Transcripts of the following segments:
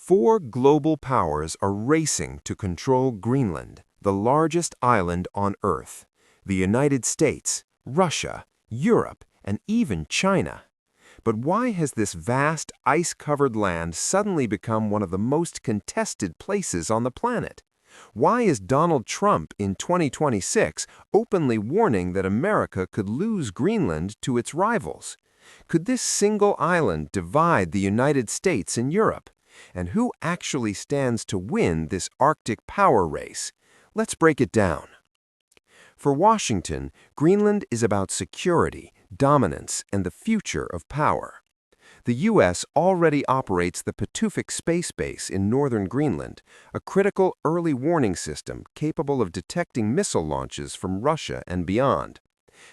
Four global powers are racing to control Greenland, the largest island on Earth. The United States, Russia, Europe, and even China. But why has this vast, ice-covered land suddenly become one of the most contested places on the planet? Why is Donald Trump in 2026 openly warning that America could lose Greenland to its rivals? Could this single island divide the United States and Europe? And who actually stands to win this Arctic power race? Let's break it down. For Washington, Greenland is about security, dominance, and the future of power. The U.S. already operates the Pituffik Space Base in northern Greenland, a critical early warning system capable of detecting missile launches from Russia and beyond.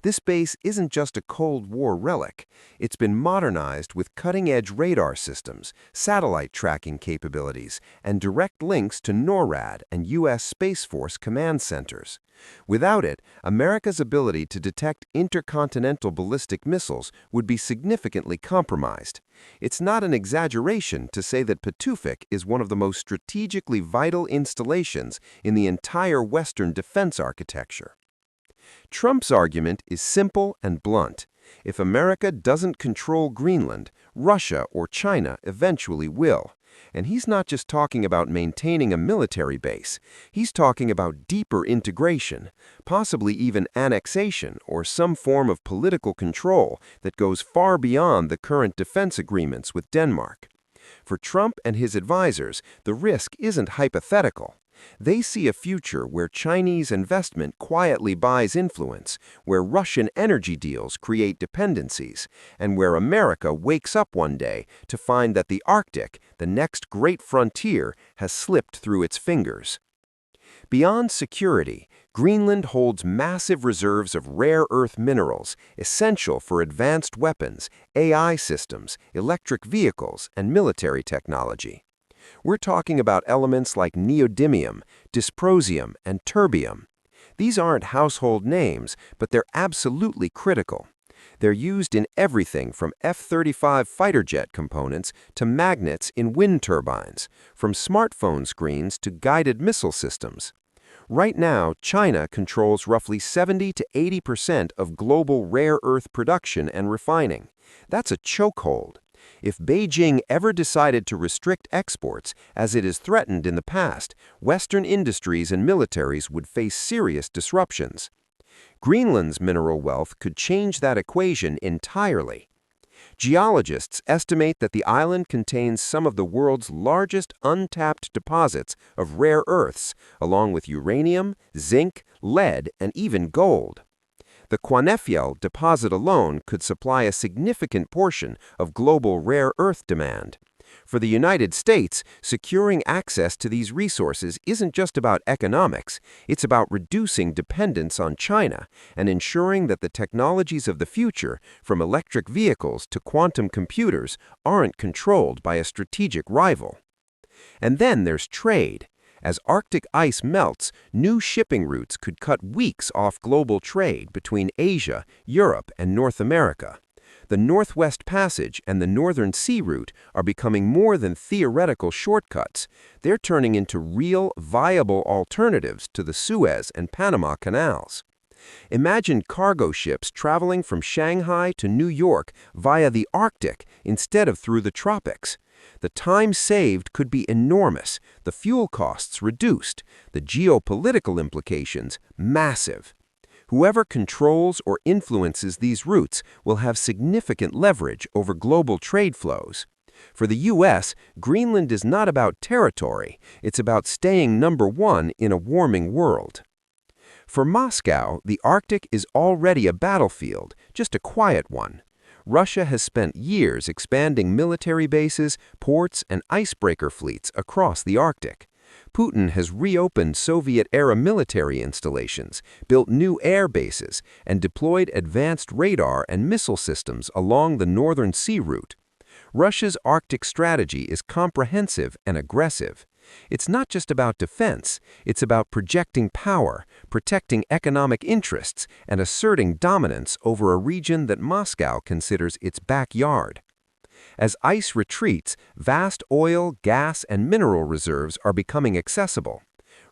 This base isn't just a Cold War relic. It's been modernized with cutting-edge radar systems, satellite tracking capabilities, and direct links to NORAD and U.S. Space Force command centers. Without it, America's ability to detect intercontinental ballistic missiles would be significantly compromised. It's not an exaggeration to say that Pituffik is one of the most strategically vital installations in the entire Western defense architecture. Trump's argument is simple and blunt. If America doesn't control Greenland, Russia or China eventually will. And he's not just talking about maintaining a military base. He's talking about deeper integration, possibly even annexation or some form of political control that goes far beyond the current defense agreements with Denmark. For Trump and his advisors, the risk isn't hypothetical. They see a future where Chinese investment quietly buys influence, where Russian energy deals create dependencies, and where America wakes up one day to find that the Arctic, the next great frontier, has slipped through its fingers. Beyond security, Greenland holds massive reserves of rare earth minerals essential for advanced weapons, AI systems, electric vehicles, and military technology. We're talking about elements like neodymium, dysprosium, and terbium. These aren't household names, but they're absolutely critical. They're used in everything from F-35 fighter jet components to magnets in wind turbines, from smartphone screens to guided missile systems. Right now, China controls roughly 70 to 80% of global rare earth production and refining. That's a chokehold. If Beijing ever decided to restrict exports, as it has threatened in the past, Western industries and militaries would face serious disruptions. Greenland's mineral wealth could change that equation entirely. Geologists estimate that the island contains some of the world's largest untapped deposits of rare earths, along with uranium, zinc, lead, and even gold. The Kvanefjeld deposit alone could supply a significant portion of global rare earth demand. For the United States, securing access to these resources isn't just about economics, it's about reducing dependence on China and ensuring that the technologies of the future, from electric vehicles to quantum computers, aren't controlled by a strategic rival. And then there's trade. As Arctic ice melts, new shipping routes could cut weeks off global trade between Asia, Europe, and North America. The Northwest Passage and the Northern Sea Route are becoming more than theoretical shortcuts. They're turning into real, viable alternatives to the Suez and Panama canals. Imagine cargo ships traveling from Shanghai to New York via the Arctic instead of through the tropics. The time saved could be enormous, the fuel costs reduced, the geopolitical implications massive. Whoever controls or influences these routes will have significant leverage over global trade flows. For the U.S., Greenland is not about territory, it's about staying number one in a warming world. For Moscow, the Arctic is already a battlefield, just a quiet one. Russia has spent years expanding military bases, ports, and icebreaker fleets across the Arctic. Putin has reopened Soviet-era military installations, built new air bases, and deployed advanced radar and missile systems along the Northern Sea Route. Russia's Arctic strategy is comprehensive and aggressive. It's not just about defense, it's about projecting power, protecting economic interests, and asserting dominance over a region that Moscow considers its backyard. As ice retreats, vast oil, gas, and mineral reserves are becoming accessible.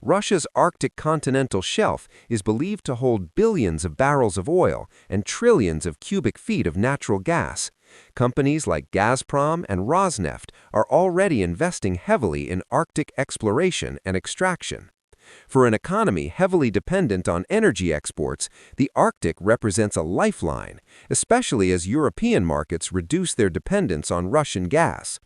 Russia's Arctic continental shelf is believed to hold billions of barrels of oil and trillions of cubic feet of natural gas. Companies like Gazprom and Rosneft are already investing heavily in Arctic exploration and extraction. For an economy heavily dependent on energy exports, the Arctic represents a lifeline, especially as European markets reduce their dependence on Russian gas.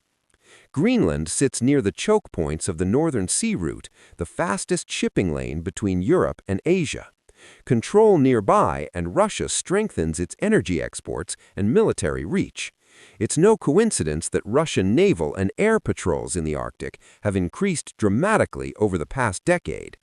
Greenland sits near the choke points of the Northern Sea Route, the fastest shipping lane between Europe and Asia. Control nearby, and Russia strengthens its energy exports and military reach. It's no coincidence that Russian naval and air patrols in the Arctic have increased dramatically over the past decade.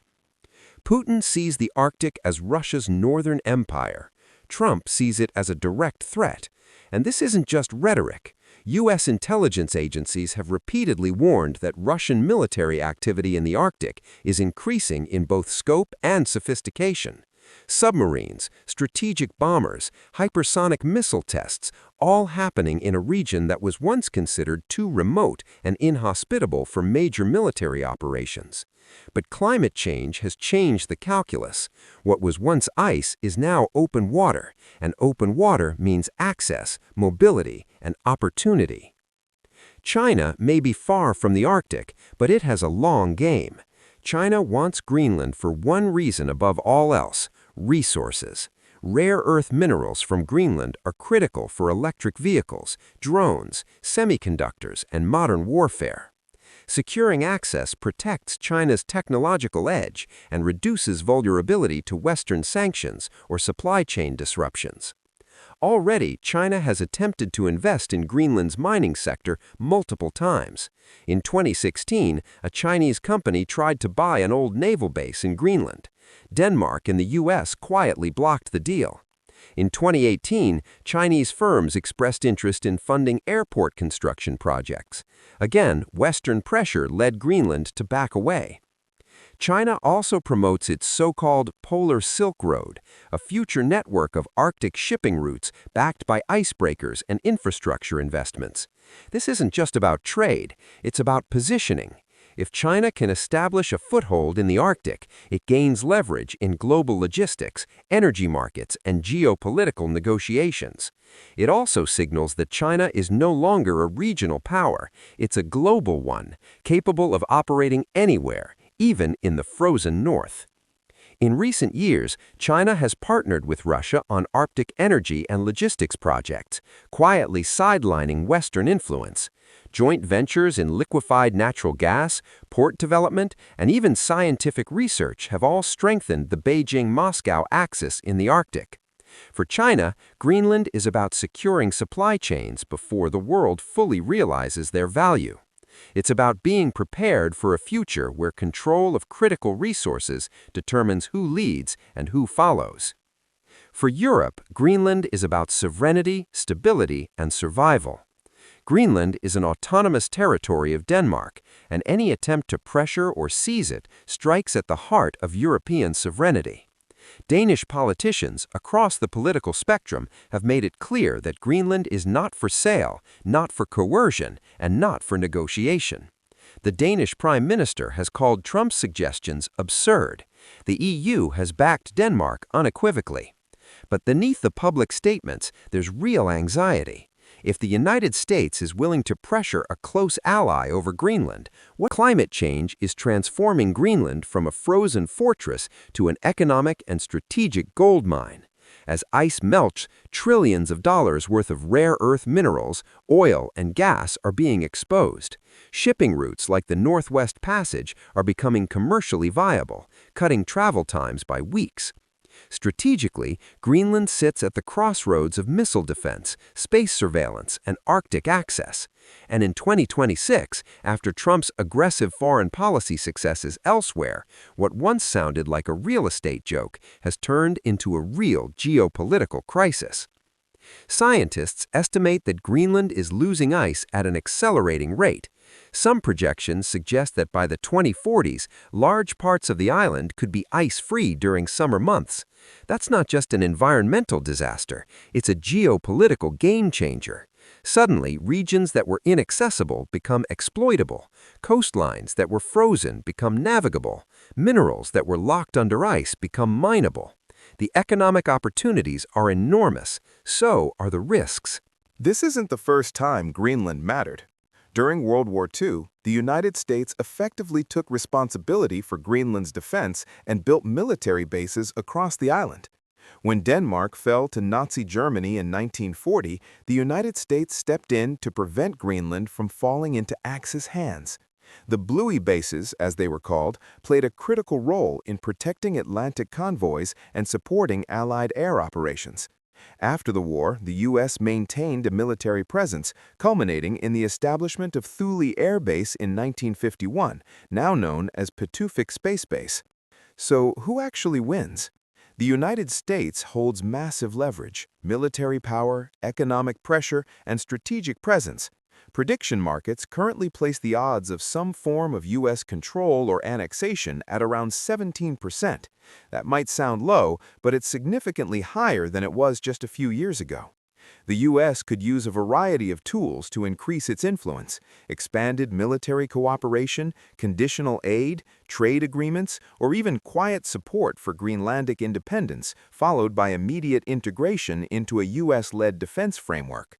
Putin sees the Arctic as Russia's northern empire. Trump sees it as a direct threat. And this isn't just rhetoric. U.S. intelligence agencies have repeatedly warned that Russian military activity in the Arctic is increasing in both scope and sophistication. Submarines, strategic bombers, hypersonic missile tests, all happening in a region that was once considered too remote and inhospitable for major military operations. But climate change has changed the calculus. What was once ice is now open water, and open water means access, mobility, and opportunity. China may be far from the Arctic, but it has a long game. China wants Greenland for one reason above all else: resources. Rare earth minerals from Greenland are critical for electric vehicles, drones, semiconductors, and modern warfare. Securing access protects China's technological edge and reduces vulnerability to Western sanctions or supply chain disruptions. Already, China has attempted to invest in Greenland's mining sector multiple times. In 2016, a Chinese company tried to buy an old naval base in Greenland. Denmark and the U.S. quietly blocked the deal. In 2018, Chinese firms expressed interest in funding airport construction projects. Again, Western pressure led Greenland to back away. China also promotes its so-called Polar Silk Road, a future network of Arctic shipping routes backed by icebreakers and infrastructure investments. This isn't just about trade, it's about positioning. If China can establish a foothold in the Arctic, it gains leverage in global logistics, energy markets, and geopolitical negotiations. It also signals that China is no longer a regional power, it's a global one, capable of operating anywhere, even in the frozen north. In recent years, China has partnered with Russia on Arctic energy and logistics projects, quietly sidelining Western influence. Joint ventures in liquefied natural gas, port development, and even scientific research have all strengthened the Beijing-Moscow axis in the Arctic. For China, Greenland is about securing supply chains before the world fully realizes their value. It's about being prepared for a future where control of critical resources determines who leads and who follows. For Europe, Greenland is about sovereignty, stability, and survival. Greenland is an autonomous territory of Denmark, and any attempt to pressure or seize it strikes at the heart of European sovereignty. Danish politicians across the political spectrum have made it clear that Greenland is not for sale, not for coercion, and not for negotiation. The Danish Prime Minister has called Trump's suggestions absurd. The EU has backed Denmark unequivocally. But beneath the public statements, there's real anxiety. If the United States is willing to pressure a close ally over Greenland, what climate change is transforming Greenland from a frozen fortress to an economic and strategic gold mine. As ice melts, trillions of dollars worth of rare earth minerals, oil, and gas are being exposed. Shipping routes like the Northwest Passage are becoming commercially viable, cutting travel times by weeks. Strategically, Greenland sits at the crossroads of missile defense, space surveillance, and Arctic access. And in 2026, after Trump's aggressive foreign policy successes elsewhere, what once sounded like a real estate joke has turned into a real geopolitical crisis. Scientists estimate that Greenland is losing ice at an accelerating rate. Some projections suggest that by the 2040s, large parts of the island could be ice-free during summer months. That's not just an environmental disaster, it's a geopolitical game-changer. Suddenly, regions that were inaccessible become exploitable, coastlines that were frozen become navigable, minerals that were locked under ice become mineable. The economic opportunities are enormous, so are the risks. This isn't the first time Greenland mattered. During World War II, the United States effectively took responsibility for Greenland's defense and built military bases across the island. When Denmark fell to Nazi Germany in 1940, the United States stepped in to prevent Greenland from falling into Axis hands. The WWII bases, as they were called, played a critical role in protecting Atlantic convoys and supporting Allied air operations. After the war, the U.S. maintained a military presence, culminating in the establishment of Thule Air Base in 1951, now known as Pituffik Space Base. So, who actually wins? The United States holds massive leverage, military power, economic pressure, and strategic presence. Prediction markets currently place the odds of some form of U.S. control or annexation at around 17%. That might sound low, but it's significantly higher than it was just a few years ago. The U.S. could use a variety of tools to increase its influence: expanded military cooperation, conditional aid, trade agreements, or even quiet support for Greenlandic independence, followed by immediate integration into a U.S.-led defense framework.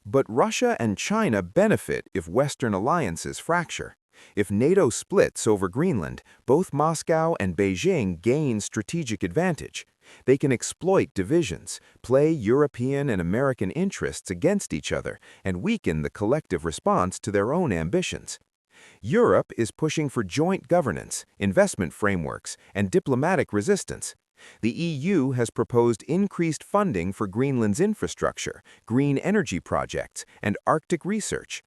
But Russia and China benefit if Western alliances fracture. If NATO splits over Greenland, both Moscow and Beijing gain strategic advantage. They can exploit divisions, play European and American interests against each other, and weaken the collective response to their own ambitions. Europe is pushing for joint governance, investment frameworks, and diplomatic resistance. The EU has proposed increased funding for Greenland's infrastructure, green energy projects, and Arctic research.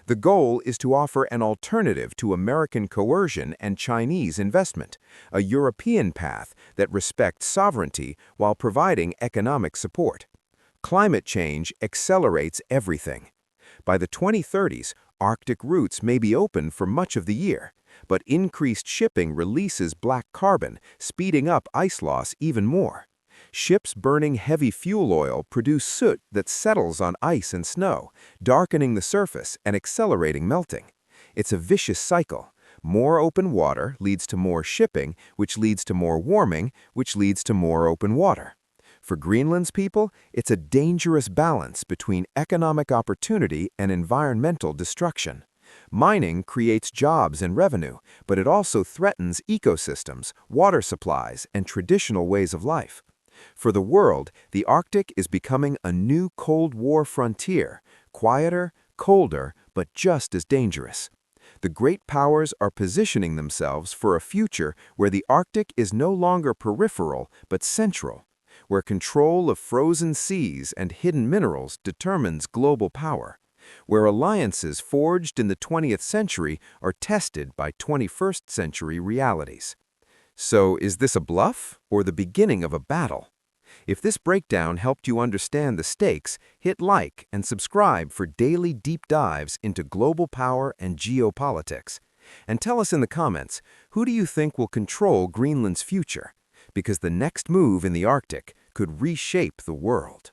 The goal is to offer an alternative to American coercion and Chinese investment, a European path that respects sovereignty while providing economic support. Climate change accelerates everything. By the 2030s, Arctic routes may be open for much of the year, but increased shipping releases black carbon, speeding up ice loss even more. Ships burning heavy fuel oil produce soot that settles on ice and snow, darkening the surface and accelerating melting. It's a vicious cycle. More open water leads to more shipping, which leads to more warming, which leads to more open water. For Greenland's people, it's a dangerous balance between economic opportunity and environmental destruction. Mining creates jobs and revenue, but it also threatens ecosystems, water supplies, and traditional ways of life. For the world, the Arctic is becoming a new Cold War frontier, quieter, colder, but just as dangerous. The great powers are positioning themselves for a future where the Arctic is no longer peripheral but central, where control of frozen seas and hidden minerals determines global power, where alliances forged in the 20th century are tested by 21st century realities. So, is this a bluff or the beginning of a battle? If this breakdown helped you understand the stakes, hit like and subscribe for daily deep dives into global power and geopolitics. And tell us in the comments, who do you think will control Greenland's future? Because the next move in the Arctic could reshape the world.